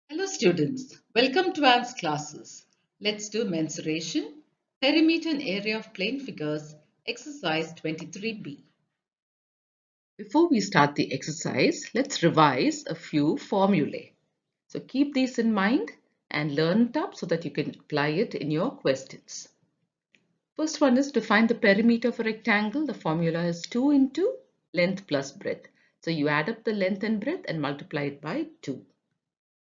Hello students, welcome to Anne's classes. Let's do mensuration, perimeter and area of plane figures, exercise 23b. Before we start the exercise, let's revise a few formulae. So keep these in mind and learn it up so that you can apply it in your questions. First one is to find the perimeter of a rectangle. The formula is 2 into length plus breadth. So you add up the length and breadth and multiply it by 2.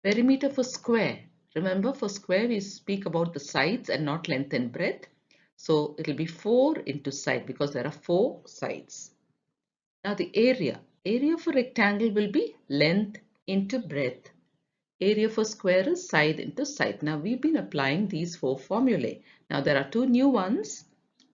Perimeter for square. Remember, for square we speak about the sides and not length and breadth. So it will be 4 into side because there are 4 sides. Now the area. Area for rectangle will be length into breadth. Area for square is side into side. Now we've been applying these 4 formulae. Now there are 2 new ones.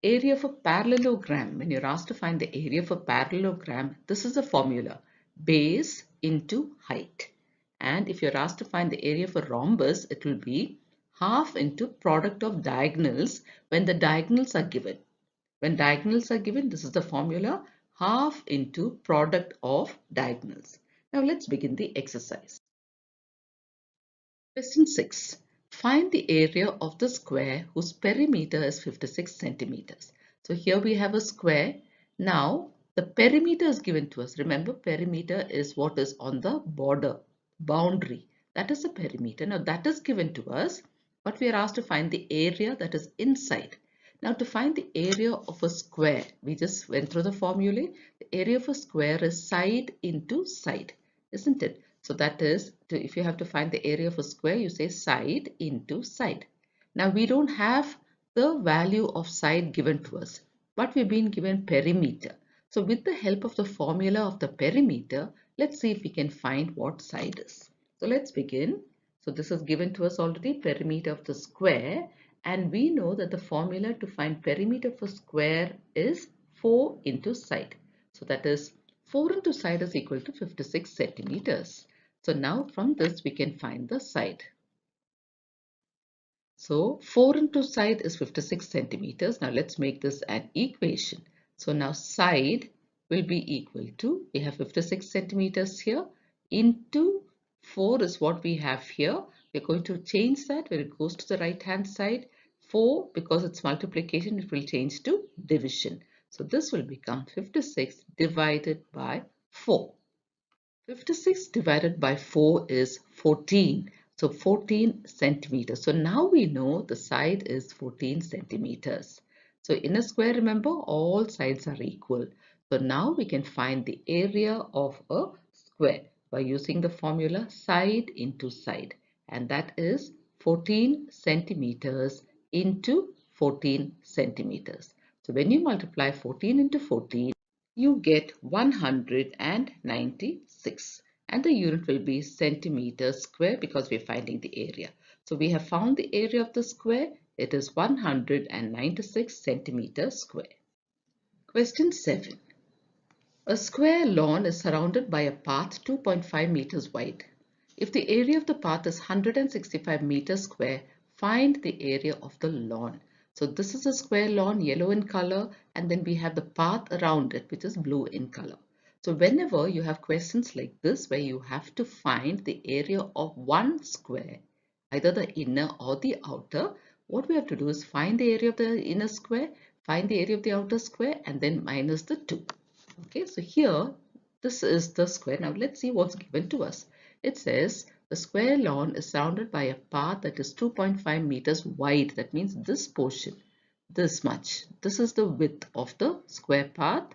Area for parallelogram. When you're asked to find the area for parallelogram, this is the formula. Base into height. And if you're asked to find the area for rhombus, it will be half into product of diagonals when the diagonals are given. When diagonals are given, this is the formula, half into product of diagonals. Now let's begin the exercise. Question 6. Find the area of the square whose perimeter is 56 centimeters. So here we have a square. Now the perimeter is given to us. Remember, perimeter is what is on the border, boundary. That is the perimeter. Now that is given to us, but we are asked to find the area that is inside. Now to find the area of a square, we just went through the formulae. The area of a square is side into side, isn't it? So that is, if you have to find the area of a square, you say side into side. Now we don't have the value of side given to us, but we've been given perimeter. So with the help of the formula of the perimeter, let's see if we can find what side is. So let's begin. So this is given to us already, perimeter of the square, and we know that the formula to find perimeter for square is 4 into side. So that is 4 into side is equal to 56 centimeters. So now from this we can find the side. So 4 into side is 56 centimeters. Now let's make this an equation. So now side will be equal to, we have 56 centimeters here, into 4 is what we have here. We're going to change that when it goes to the right hand side. 4, because it's multiplication, it will change to division. So this will become 56 divided by 4. 56 divided by 4 is 14. So 14 centimeters. So now we know the side is 14 centimeters. So in a square, remember, all sides are equal. So now we can find the area of a square by using the formula side into side. And that is 14 centimeters into 14 centimeters. So when you multiply 14 into 14, you get 196, and the unit will be centimeters square because we're finding the area. So we have found the area of the square. It is 196 centimeters square. Question 7. A square lawn is surrounded by a path 2.5 meters wide. If the area of the path is 165 meters square, find the area of the lawn. So this is a square lawn, yellow in color, and then we have the path around it, which is blue in color. So whenever you have questions like this, where you have to find the area of one square, either the inner or the outer, what we have to do is find the area of the inner square, find the area of the outer square, and then minus the 2. Okay, so here, this is the square. Now let's see what's given to us. It says the square lawn is surrounded by a path that is 2.5 meters wide. That means this portion, this much. This is the width of the square path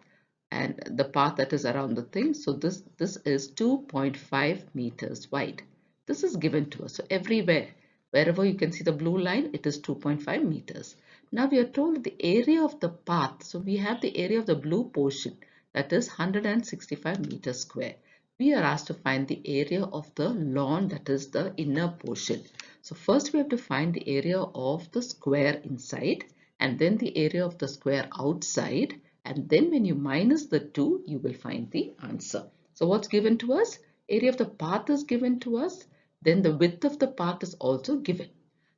and the path that is around the thing. So this is 2.5 meters wide. This is given to us. So everywhere, wherever you can see the blue line, it is 2.5 meters. Now we are told the area of the path. So we have the area of the blue portion, that is 165 meters square. We are asked to find the area of the lawn, that is the inner portion. So first we have to find the area of the square inside, and then the area of the square outside, and then when you minus the 2, you will find the answer. So what's given to us? Area of the path is given to us, then the width of the path is also given.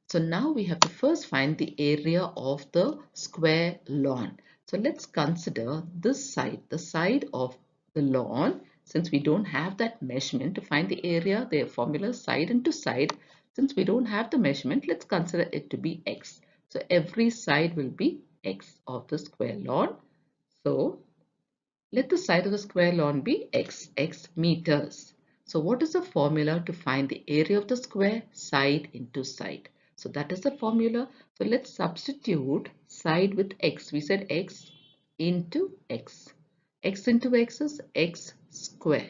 So now we have to first find the area of the square lawn. So let's consider this side, the side of the lawn, Since we don't have that measurement to find the area, the formula is side into side. Since we don't have the measurement, let's consider it to be x. So every side will be x of the square lawn. So let the side of the square lawn be x meters. So what is the formula to find the area of the square? Side into side. So that is the formula. So let's substitute side with x. We said x into x. X into x is x square.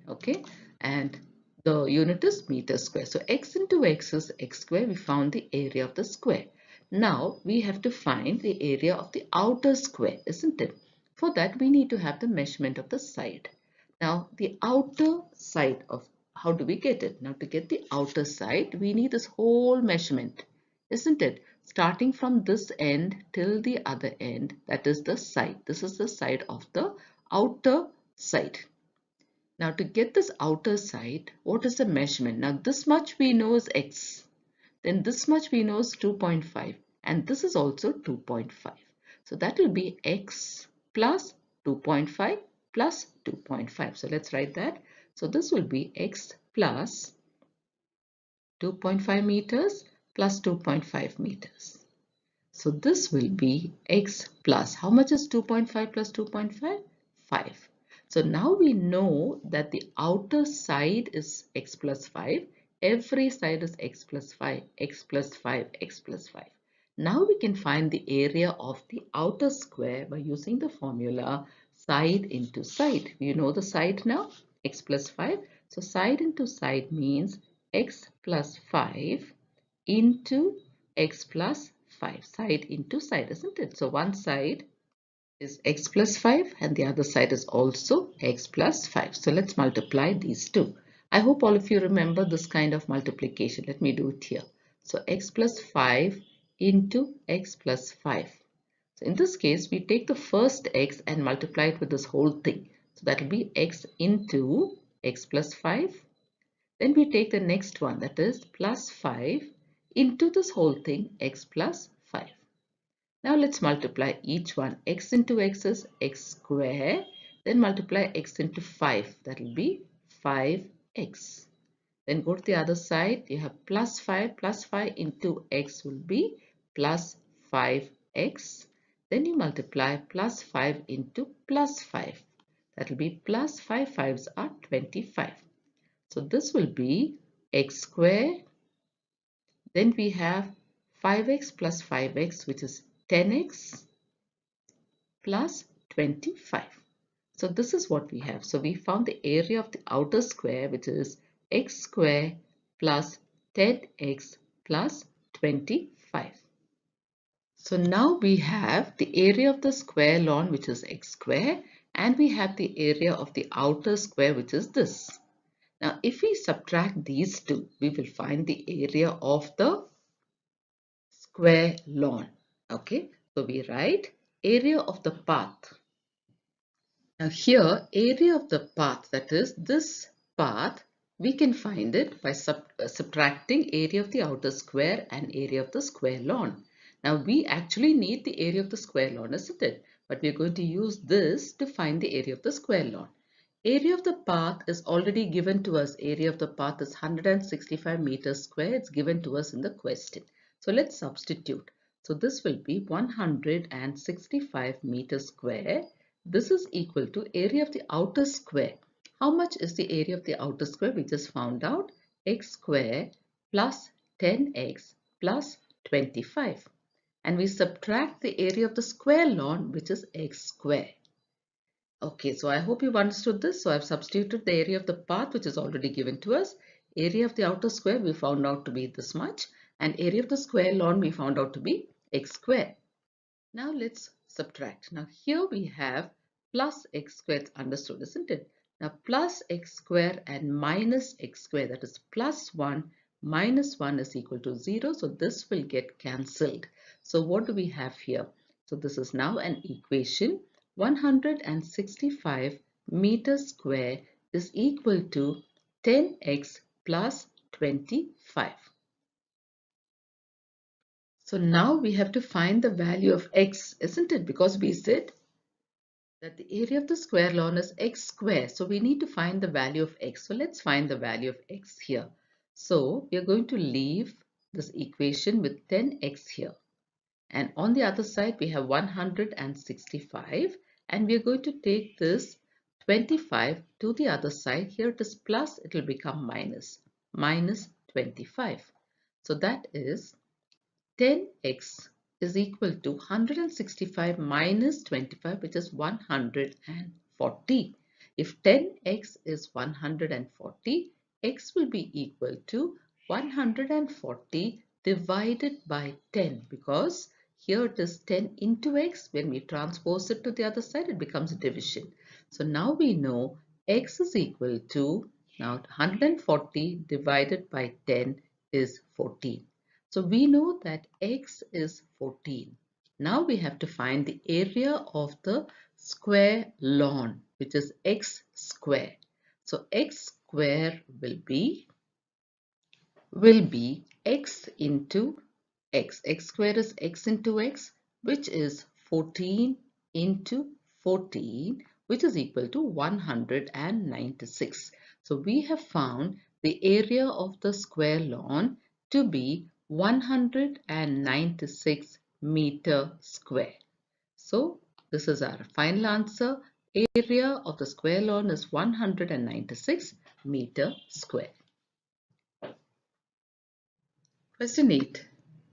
Okay, and the unit is meter square. So x into x is x square. We found the area of the square. Now we have to find the area of the outer square, isn't it? For that we need to have the measurement of the side. Now the outer side of, how do we get it? Now to get the outer side we need this whole measurement, isn't it? Starting from this end till the other end, that is the side. This is the side of the outer side. Now to get this outer side, what is the measurement? Now this much we know is x. Then this much we know is 2.5. And this is also 2.5. So that will be x plus 2.5 plus 2.5. So let's write that. So this will be x plus 2.5 meters plus 2.5 meters. So this will be x plus, how much is 2.5 plus 2.5? 5. So now we know that the outer side is x plus 5. Every side is x plus 5, x plus 5, x plus 5. Now we can find the area of the outer square by using the formula side into side. You know the side now, x plus 5. So side into side means x plus 5 into x plus 5, side into side, isn't it? So one side is x plus 5 and the other side is also x plus 5. So let's multiply these two. I hope all of you remember this kind of multiplication. Let me do it here. So x plus 5 into x plus 5. So in this case, we take the first x and multiply it with this whole thing. So that will be x into x plus 5. Then we take the next one, that is plus 5 into this whole thing, x plus 5. Now let's multiply each one. X into x is x square. Then multiply x into 5. That will be 5x. Then go to the other side. You have plus 5. Plus 5 into x will be plus 5x. Then you multiply plus 5 into plus 5. That will be plus 5 5s are 25. So this will be x square. Then we have 5x plus 5x, which is 10x plus 25. So this is what we have. So we found the area of the outer square, which is x square plus 10x plus 25. So now we have the area of the square lawn, which is x square, and we have the area of the outer square, which is this. Now, if we subtract these two, we will find the area of the square lawn. Okay, so we write area of the path. Now here, area of the path, that is this path, we can find it by subtracting area of the outer square and area of the square lawn. Now we actually need the area of the square lawn, isn't it? But we're going to use this to find the area of the square lawn. Area of the path is already given to us. Area of the path is 165 meters square. It's given to us in the question. So let's substitute. So this will be 165 meters square. This is equal to area of the outer square. How much is the area of the outer square? We just found out x square plus 10x plus 25. And we subtract the area of the square lawn, which is x square. Okay, so I hope you've understood this. So I've substituted the area of the path, which is already given to us. Area of the outer square we found out to be this much. And area of the square lawn we found out to be x square. Now let's subtract. Now here we have plus x squared, understood, isn't it? Now plus x square and minus x square, that is plus 1 minus 1 is equal to 0. So this will get cancelled. So what do we have here? So this is now an equation. 165 meters square is equal to 10x plus 25. So now we have to find the value of x, isn't it? Because we said that the area of the square lawn is x square. So we need to find the value of x. So let's find the value of x here. So we are going to leave this equation with 10x here. And on the other side, we have 165. And we are going to take this 25 to the other side. Here it is plus, it will become minus. Minus 25. So that is 10x is equal to 165 minus 25, which is 140. If 10x is 140, x will be equal to 140 divided by 10, because here it is 10 into x. When we transpose it to the other side, it becomes division. So now we know x is equal to, now 140 divided by 10 is 14. So we know that x is 14. Now we have to find the area of the square lawn, which is x square. So x square will be x into x. X square is x into x, which is 14 into 14, which is equal to 196. So we have found the area of the square lawn to be 196 meter square. So this is our final answer. Area of the square lawn is 196 meter square. Question 8.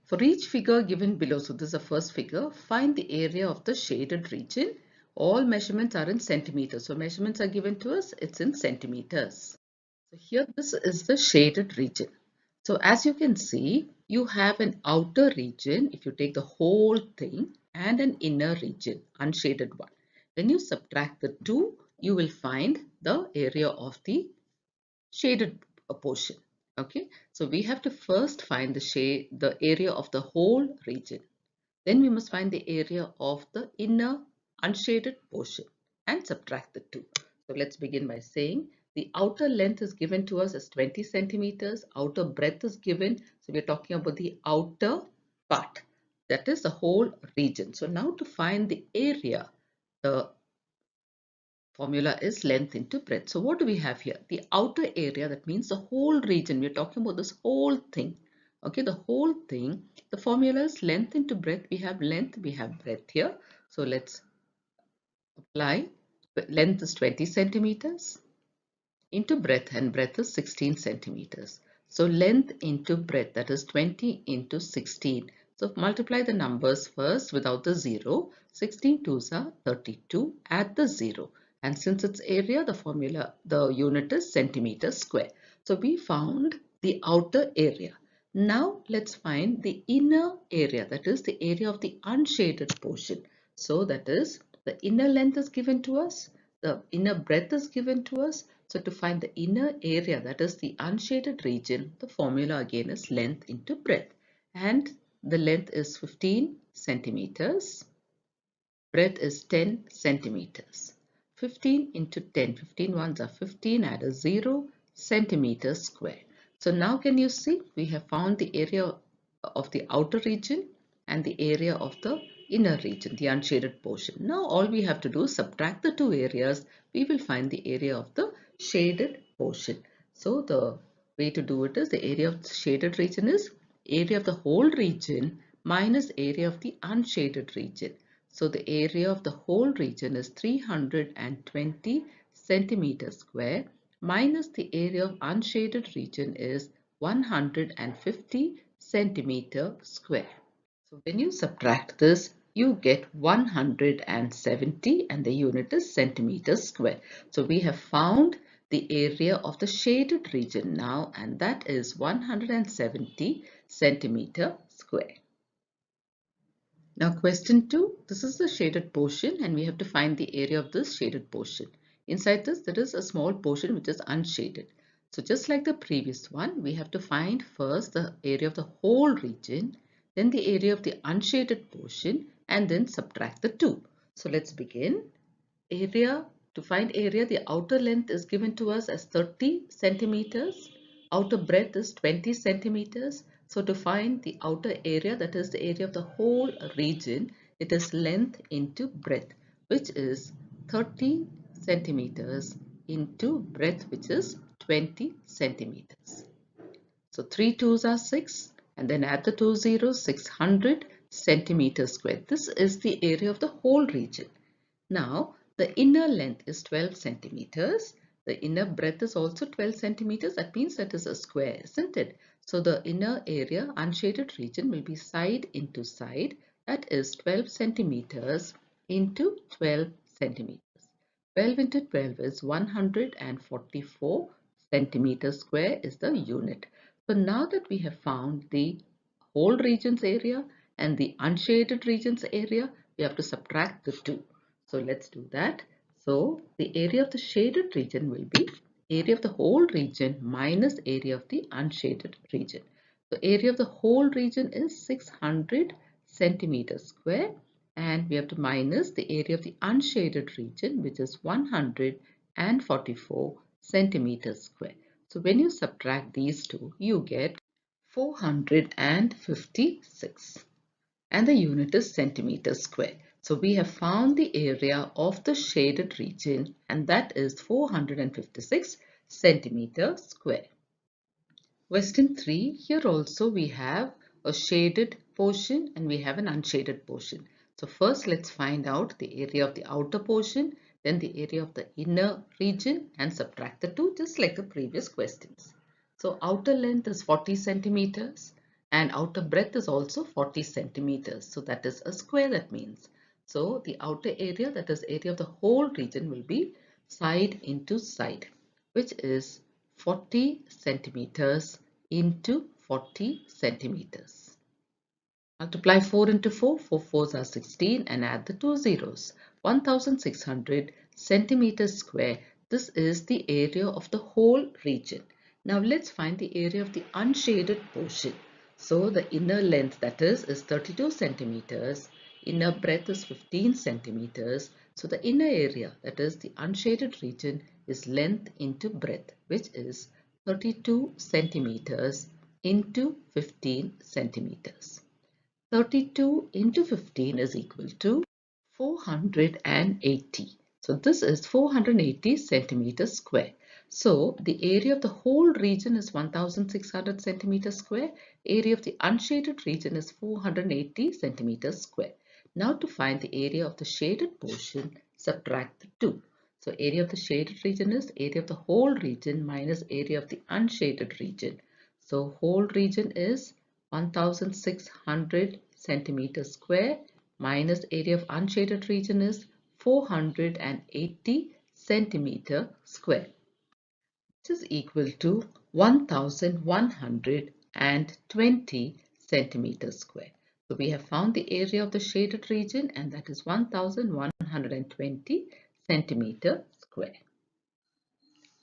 For each figure given below, so this is the first figure, find the area of the shaded region. All measurements are in centimeters. So measurements are given to us, it's in centimeters. So here this is the shaded region. So as you can see, you have an outer region, if you take the whole thing, and an inner region, unshaded one. When you subtract the two, you will find the area of the shaded portion. Okay, so we have to first find the area of the whole region. Then we must find the area of the inner unshaded portion and subtract the two. So let's begin by saying the outer length is given to us as 20 centimeters. Outer breadth is given. So we're talking about the outer part. That is the whole region. So now to find the area, the formula is length into breadth. So what do we have here? The outer area, that means the whole region. We're talking about this whole thing. Okay, the whole thing. The formula is length into breadth. We have length, we have breadth here. So let's apply. Length is 20 centimeters into breadth, and breadth is 16 centimeters. So length into breadth, that is 20 into 16. So multiply the numbers first without the 0. 16 twos are 32. Add the 0. And since it's area, the formula, the unit is centimeter square. So we found the outer area. Now let's find the inner area, that is the area of the unshaded portion. So that is the inner length is given to us, the inner breadth is given to us. So to find the inner area, that is the unshaded region, the formula again is length into breadth. And the length is 15 centimeters. Breadth is 10 centimeters. 15 into 10, 15 ones are 15, add a 0, centimeters square. So now can you see we have found the area of the outer region and the area of the inner region, the unshaded portion. Now all we have to do is subtract the two areas. We will find the area of the shaded portion. So the way to do it is the area of the shaded region is area of the whole region minus area of the unshaded region. So the area of the whole region is 320 centimeters square minus the area of unshaded region is 150 centimeter square. So when you subtract this, you get 170 and the unit is centimeters square. So we have found the area of the shaded region now, and that is 170 centimeter square. Now question 2, this is the shaded portion and we have to find the area of this shaded portion. Inside this there is a small portion which is unshaded. So just like the previous one, we have to find first the area of the whole region, then the area of the unshaded portion, and then subtract the two. So let's begin. Area, to find area, the outer length is given to us as 30 centimeters. Outer breadth is 20 centimeters. So to find the outer area, that is the area of the whole region, it is length into breadth, which is 30 centimeters into breadth, which is 20 centimeters. So 3 twos are 6, and then add the 2 zeros, 600 centimeters squared. This is the area of the whole region. Now, the inner length is 12 centimeters. The inner breadth is also 12 centimeters. That means that is a square, isn't it? So the inner area, unshaded region, will be side into side. That is 12 centimeters into 12 centimeters. 12 into 12 is 144 centimeters square is the unit. So now that we have found the whole region's area and the unshaded region's area, we have to subtract the two. So let's do that. So the area of the shaded region will be area of the whole region minus area of the unshaded region. So area of the whole region is 600 centimeters square, and we have to minus the area of the unshaded region, which is 144 centimeters square. So when you subtract these two, you get 456, and the unit is centimeters square. So we have found the area of the shaded region, and that is 456 centimeters square. Question 3, here also we have a shaded portion and we have an unshaded portion. So first let's find out the area of the outer portion, then the area of the inner region, and subtract the two, just like the previous questions. So outer length is 40 centimeters and outer breadth is also 40 centimeters. So that is a square, that means. So the outer area, that is area of the whole region, will be side into side, which is 40 centimeters into 40 centimeters. Multiply 4 into 4, 4 fours are 16, and add the two zeros. 1600 centimeters square. This is the area of the whole region. Now let's find the area of the unshaded portion. So the inner length, that is 32 centimeters. Inner breadth is 15 centimeters. So the inner area, that is the unshaded region, is length into breadth, which is 32 centimeters into 15 centimeters. 32 into 15 is equal to 480. So this is 480 centimeters square. So the area of the whole region is 1600 centimeters square. Area of the unshaded region is 480 centimeters square. Now to find the area of the shaded portion, subtract the two. So area of the shaded region is area of the whole region minus area of the unshaded region. So whole region is 1600 centimeters square minus area of unshaded region is 480 centimeter square, which is equal to 1120 centimeters square. So we have found the area of the shaded region, and that is 1120 centimeter square.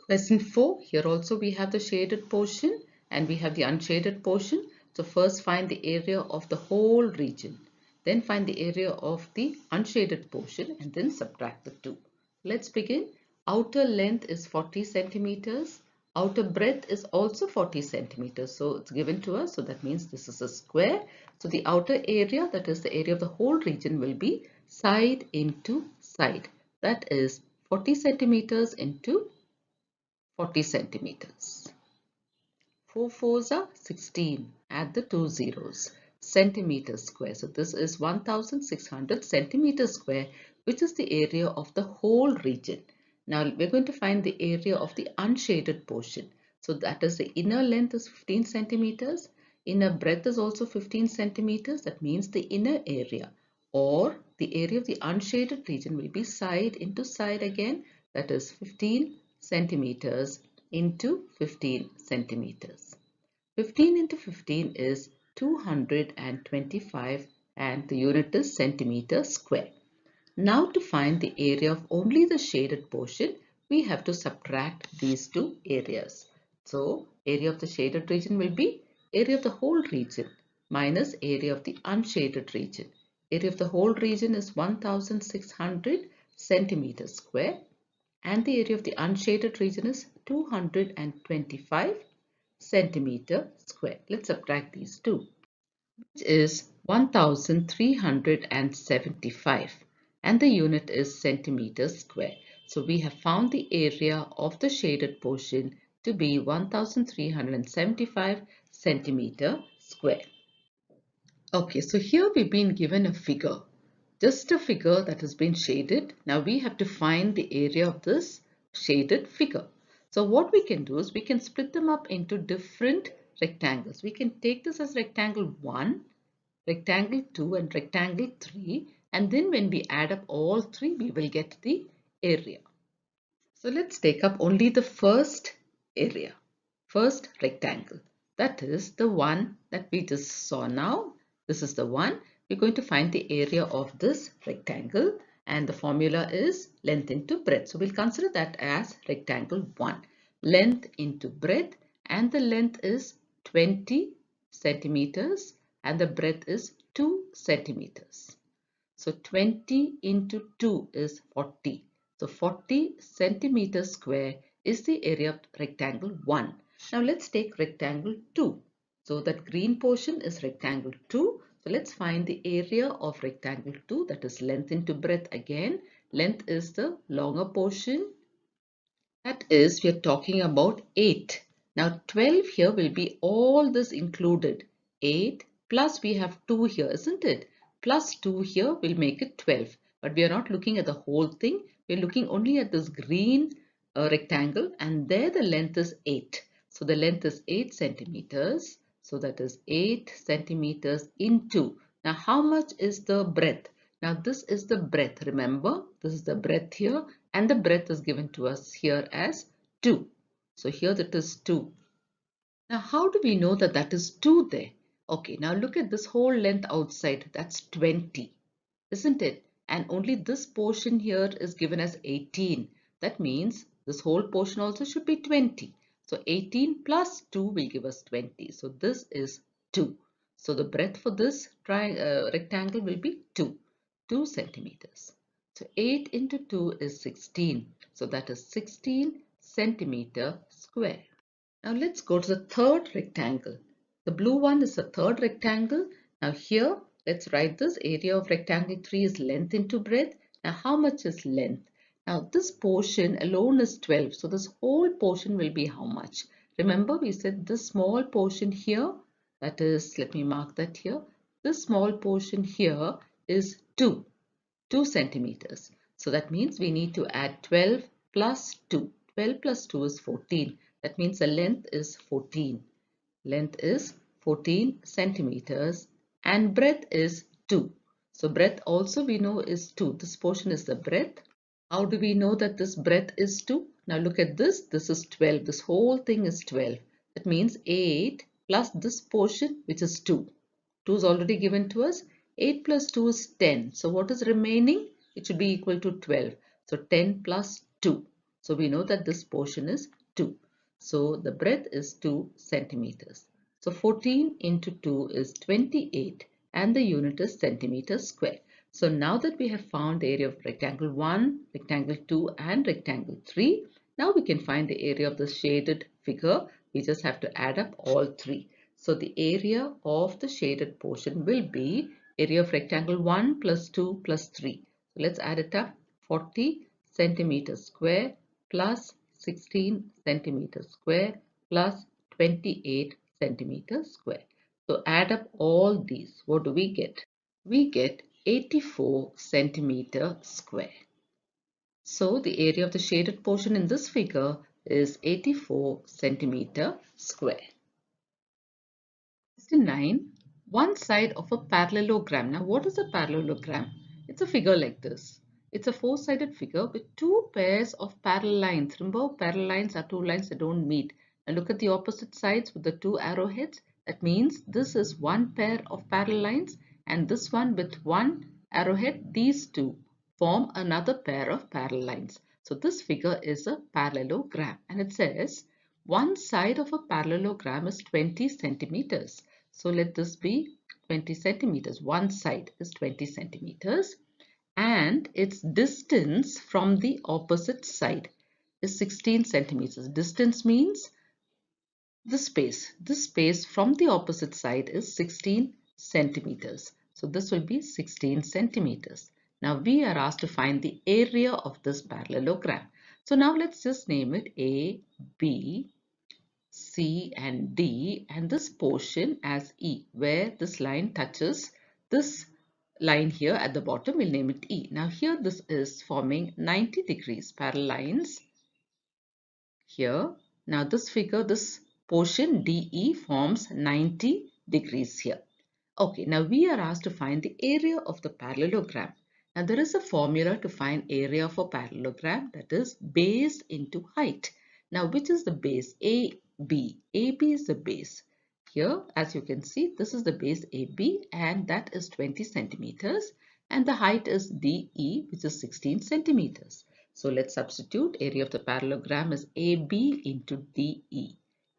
Question 4, here also we have the shaded portion and we have the unshaded portion. So first find the area of the whole region, then find the area of the unshaded portion, and then subtract the two. Let's begin. Outer length is 40 centimeters. Outer breadth is also 40 centimeters. So it's given to us. So that means this is a square. So the outer area, that is the area of the whole region, will be side into side. That is 40 centimeters into 40 centimeters. 4 fours are 16. Add the two zeros. Centimeters square. So this is 1600 centimeters square, which is the area of the whole region. Now we're going to find the area of the unshaded portion. So that is the inner length is 15 centimeters. Inner breadth is also 15 centimeters. That means the inner area, or the area of the unshaded region, will be side into side again. That is 15 centimeters into 15 centimeters. 15 into 15 is 225, and the unit is centimeter square. Now to find the area of only the shaded portion, we have to subtract these two areas. So area of the shaded region will be area of the whole region minus area of the unshaded region. Area of the whole region is 1600 centimeters square, and the area of the unshaded region is 225 centimeter square. Let's subtract these two, which is 1375. and the unit is centimeters square. So we have found the area of the shaded portion to be 1375 centimeter square. Okay, so here we've been given a figure, just a figure that has been shaded. Now we have to find the area of this shaded figure. So what we can do is we can split them up into different rectangles. We can take this as rectangle 1, rectangle 2 and rectangle 3, and then when we add up all three we will get the area. So let's take up only the first area, first rectangle. That is the one that we just saw now. This is the one. We're going to find the area of this rectangle and the formula is length into breadth. So we'll consider that as rectangle 1. Length into breadth, and the length is 20 centimeters and the breadth is 2 centimeters. So 20 into 2 is 40. So 40 centimeters square is the area of rectangle 1. Now let's take rectangle 2. So that green portion is rectangle 2. So let's find the area of rectangle 2, that is length into breadth again. Length is the longer portion. That is, we are talking about 8. Now 12 here will be all this included. 8 plus we have 2 here, isn't it? Plus 2 here will make it 12. But we are not looking at the whole thing. We are looking only at this green rectangle, and there the length is 8. So the length is 8 centimeters. So that is 8 centimeters into. Now how much is the breadth? Now this is the breadth. Remember, this is the breadth here, and the breadth is given to us here as 2. So here that is 2. Now how do we know that that is 2 there? Okay, now look at this whole length outside. That's 20, isn't it? And only this portion here is given as 18. That means this whole portion also should be 20. So 18 plus 2 will give us 20. So this is 2. So the breadth for this rectangle will be 2 centimeters. So 8 into 2 is 16. So that is 16 centimeter square. Now let's go to the third rectangle. The blue one is the third rectangle. Now here, let's write this. Area of rectangle 3 is length into breadth. Now how much is length? Now this portion alone is 12. So this whole portion will be how much? Remember we said this small portion here, that is, let me mark that here. This small portion here is 2 centimeters. So that means we need to add 12 plus 2. 12 plus 2 is 14. That means the length is 14. Length is 14 centimeters and breadth is 2. So breadth also we know is 2. This portion is the breadth. How do we know that this breadth is 2? Now look at this. This is 12. This whole thing is 12. That means 8 plus this portion, which is 2. 2 is already given to us. 8 plus 2 is 10. So what is remaining? It should be equal to 12. So 10 plus 2. So we know that this portion is 2. So the breadth is 2 centimeters. So 14 into 2 is 28 and the unit is centimeters square. So now that we have found the area of rectangle 1, rectangle 2 and rectangle 3, now we can find the area of the shaded figure. We just have to add up all three. So the area of the shaded portion will be area of rectangle 1 plus 2 plus 3. So let's add it up. 40 centimeters square plus 16 centimeters square plus 28 centimeters square. So add up all these. What do we get? We get 84 centimeter square. So the area of the shaded portion in this figure is 84 centimeter square. Question 9. One side of a parallelogram. Now what is a parallelogram? It's a figure like this. It's a four-sided figure with two pairs of parallel lines. Remember, parallel lines are two lines that don't meet. And look at the opposite sides with the two arrowheads. That means this is one pair of parallel lines and this one with one arrowhead. These two form another pair of parallel lines. So this figure is a parallelogram and it says one side of a parallelogram is 20 centimeters. So let this be 20 centimeters. One side is 20 centimeters and its distance from the opposite side is 16 centimeters. Distance means this space. This space from the opposite side is 16 centimeters. So this will be 16 centimeters. Now we are asked to find the area of this parallelogram. So now let's just name it A, B, C and D and this portion as E, where this line touches this line here at the bottom, we'll name it E. Now here this is forming 90 degrees parallel lines here. Now this figure, this portion DE forms 90 degrees here. Okay, now we are asked to find the area of the parallelogram. Now there is a formula to find area of a parallelogram, that is base into height. Now which is the base? AB. AB is the base. Here as you can see, this is the base AB and that is 20 centimeters and the height is DE, which is 16 centimeters. So let's substitute. Area of the parallelogram is AB into DE.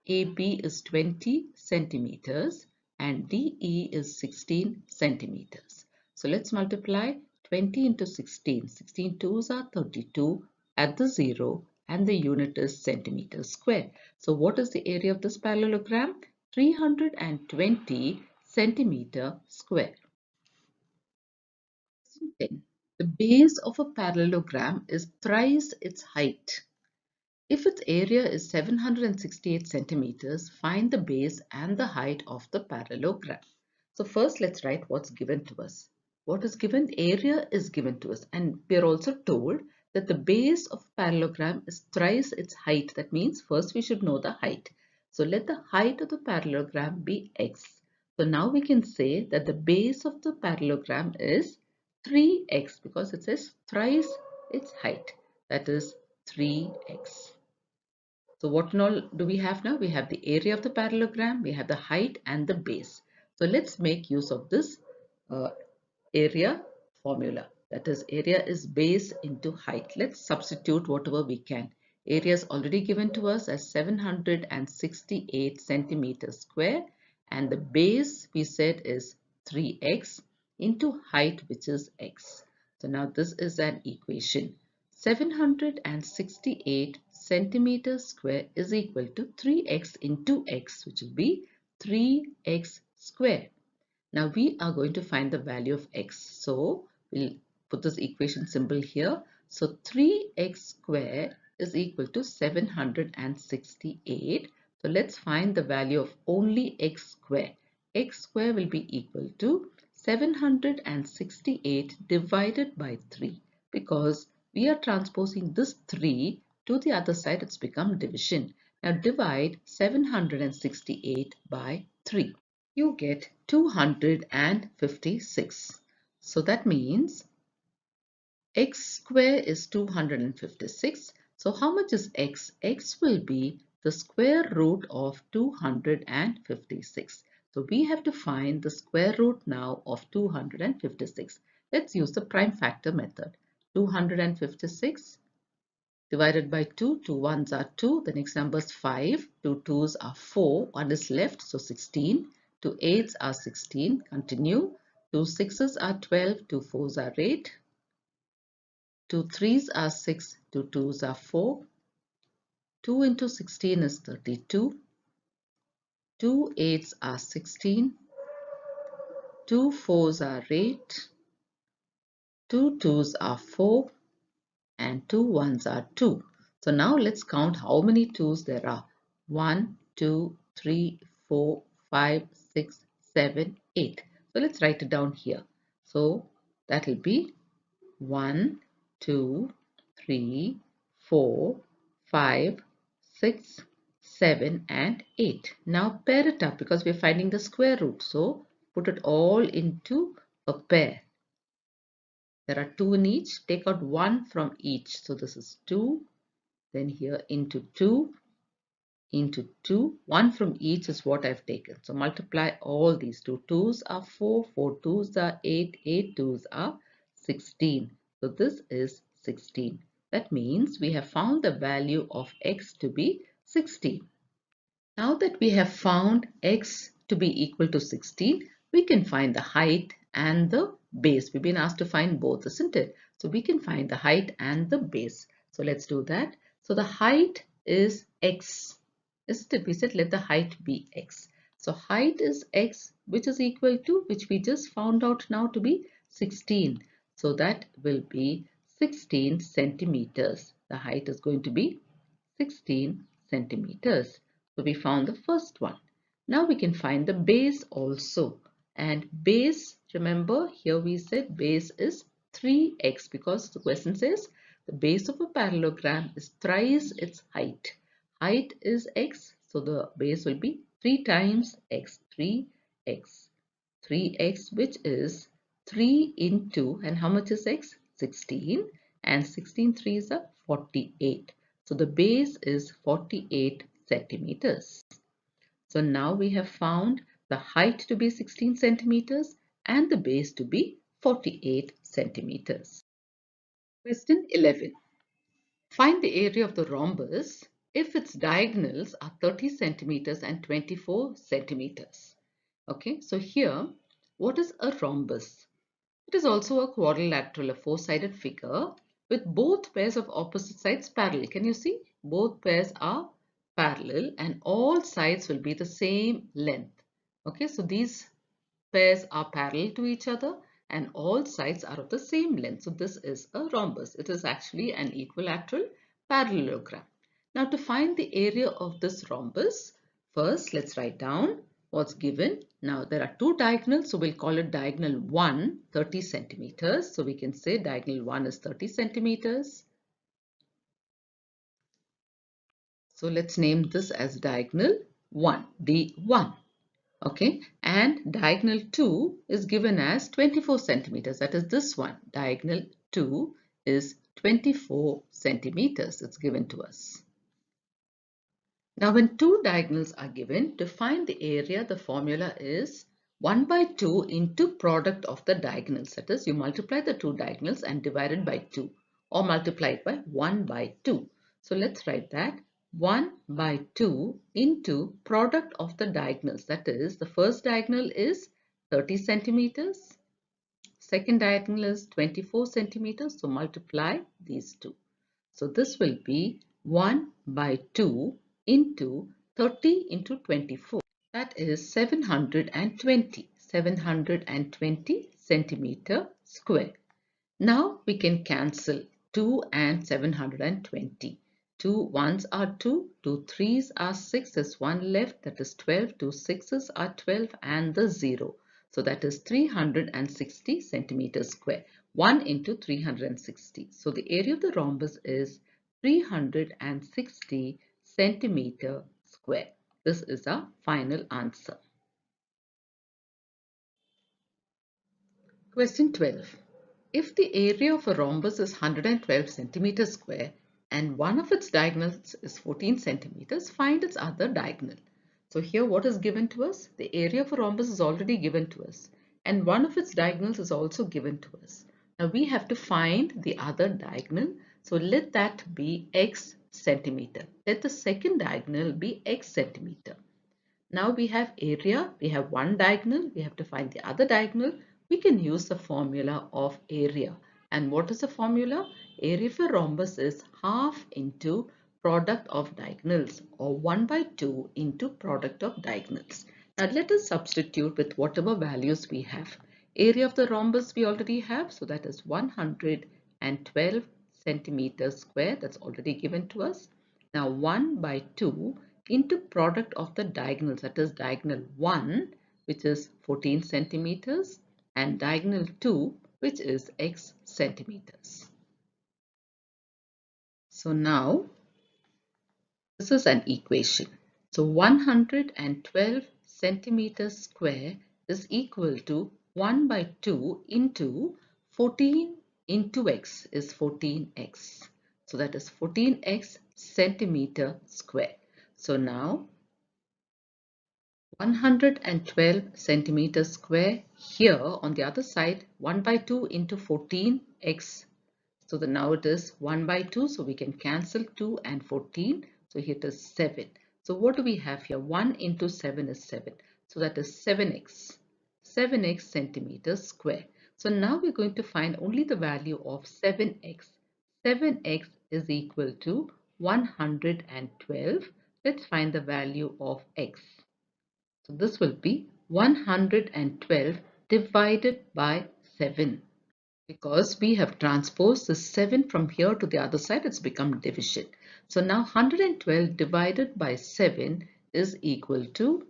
AB is 20 centimeters and DE is 16 centimeters. So let's multiply 20 into 16. 16 twos are 32 at the 0 and the unit is centimeters square. So what is the area of this parallelogram? 320 centimeter square. Question 10. The base of a parallelogram is thrice its height. If its area is 768 centimeters, find the base and the height of the parallelogram. So first let's write what's given to us. What is given? Area is given to us and we are also told that the base of parallelogram is thrice its height. That means first we should know the height. So let the height of the parallelogram be x. So now we can say that the base of the parallelogram is 3x because it says thrice its height. That is 3x. So what all do we have now? We have the area of the parallelogram, we have the height and the base. So let's make use of this uh, area formula. That is, area is base into height. Let's substitute whatever we can. Area is already given to us as 768 centimeters square and the base we said is 3x into height, which is x. So now this is an equation. 768 centimeters square is equal to 3x into x, which will be 3x square. Now we are going to find the value of x. So we'll put this equation symbol here. So 3x square is equal to 768. So let's find the value of only x square. X square will be equal to 768 divided by 3 because we are transposing this 3 to the other side. It's become division. Now divide 768 by 3. You get 256. So that means x square is 256. So how much is x? X will be the square root of 256. So we have to find the square root now of 256. Let's use the prime factor method. 256 divided by 2, 2 ones are 2, the next number is 5, 2 twos are 4, 1 is left, so 16, 2 eights are 16, continue, 2 sixes are 12, 2 fours are 8, 2 threes are 6, 2 twos are 4, 2 into 16 is 32, 2 eights are 16, 2 fours are 8, 2 twos are 4, and 2 ones are 2. So now let's count how many 2's there are. 1, 2, 3, 4, 5, 6, 7, 8. So let's write it down here. So that will be 1, 2, 3, 4, 5, 6, 7 and 8. Now pair it up because we're finding the square root. So put it all into a pair. There are 2 in each. Take out 1 from each. So this is 2. Then here into 2, into 2. 1 from each is what I've taken. So multiply all these. 2 twos are 4, 4 twos are 8, 8 twos are 16. So this is 16. That means we have found the value of x to be 16. Now that we have found x to be equal to 16, we can find the height and the base. We've been asked to find both, isn't it? So we can find the height and the base. So let's do that. So the height is x, isn't it? We said let the height be x. So height is x, which is equal to, which we just found out now to be 16. So that will be 16 centimeters. The height is going to be 16 centimeters. So we found the first one. Now we can find the base also. And base, remember here we said base is 3x because the question says the base of a parallelogram is thrice its height. Height is x, so the base will be 3 times x, 3x. 3x, which is 3 into, and how much is x? 16, and 16 threes are 48. So the base is 48 centimeters. So now we have found the height to be 16 centimeters and the base to be 48 centimeters. Question 11. Find the area of the rhombus if its diagonals are 30 centimeters and 24 centimeters. Okay, so here, what is a rhombus? It is also a quadrilateral, a four-sided figure with both pairs of opposite sides parallel. Can you see? Both pairs are parallel and all sides will be the same length. Okay, so these pairs are parallel to each other and all sides are of the same length. So this is a rhombus. It is actually an equilateral parallelogram. Now to find the area of this rhombus, first let's write down what's given. Now there are two diagonals, so we'll call it diagonal 1, 30 centimeters. So we can say diagonal 1 is 30 centimeters. So let's name this as diagonal 1, D1. Okay, and diagonal 2 is given as 24 centimeters. That is this one. Diagonal 2 is 24 centimeters. It's given to us. Now, when two diagonals are given, to find the area, the formula is 1 by 2 into product of the diagonals. That is, you multiply the two diagonals and divide it by 2 or multiply it by 1 by 2. So let's write that 1 by 2 into product of the diagonals. That is, the first diagonal is 30 centimeters. Second diagonal is 24 centimeters. So multiply these two. So this will be 1 by 2 into 30 into 24. That is 720 centimeter square. Now we can cancel 2 and 720. 2 ones are 2, 2 threes are 6, there's 1 left, that is 12, 2 sixes are 12 and the 0. So that is 360 centimeters square. 1 into 360. So the area of the rhombus is 360 centimeter square. This is our final answer. Question 12. If the area of a rhombus is 112 centimeters square and one of its diagonals is 14 centimeters, find its other diagonal. So here what is given to us? The area of a rhombus is already given to us and one of its diagonals is also given to us. Now we have to find the other diagonal. So let that be x centimeter. Let the second diagonal be x centimeter. Now we have area, we have one diagonal, we have to find the other diagonal. We can use the formula of area. And what is the formula? Area of a rhombus is half into product of diagonals or 1 by 2 into product of diagonals. Now let us substitute with whatever values we have. Area of the rhombus we already have, so that is 112 centimeters square. That's already given to us. Now 1 by 2 into product of the diagonals, that is diagonal 1 which is 14 centimeters and diagonal 2 which is x centimeters. So now this is an equation. So 112 centimeters square is equal to 1 by 2 into 14 into x is 14x. So that is 14x centimeter square. So now 112 centimeters square. Here on the other side 1 by 2 into 14x. So now it is 1 by 2. So we can cancel 2 and 14. So here it is 7. So what do we have here? 1 into 7 is 7. So that is 7x. 7x centimeters square. So now we're going to find only the value of 7x. 7x is equal to 112. Let's find the value of x. So this will be 112 divided by 7. Because we have transposed the 7 from here to the other side, it's become division. So now 112 divided by 7 is equal to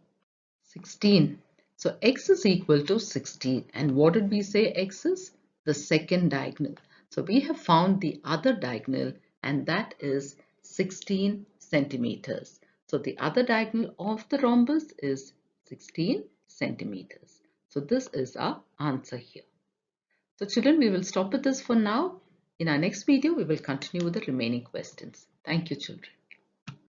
16. So x is equal to 16. And what did we say x is? The second diagonal. So we have found the other diagonal, and that is 16 centimeters. So the other diagonal of the rhombus is 16 centimeters. So this is our answer here. So children, we will stop with this for now. In our next video, we will continue with the remaining questions. Thank you, children.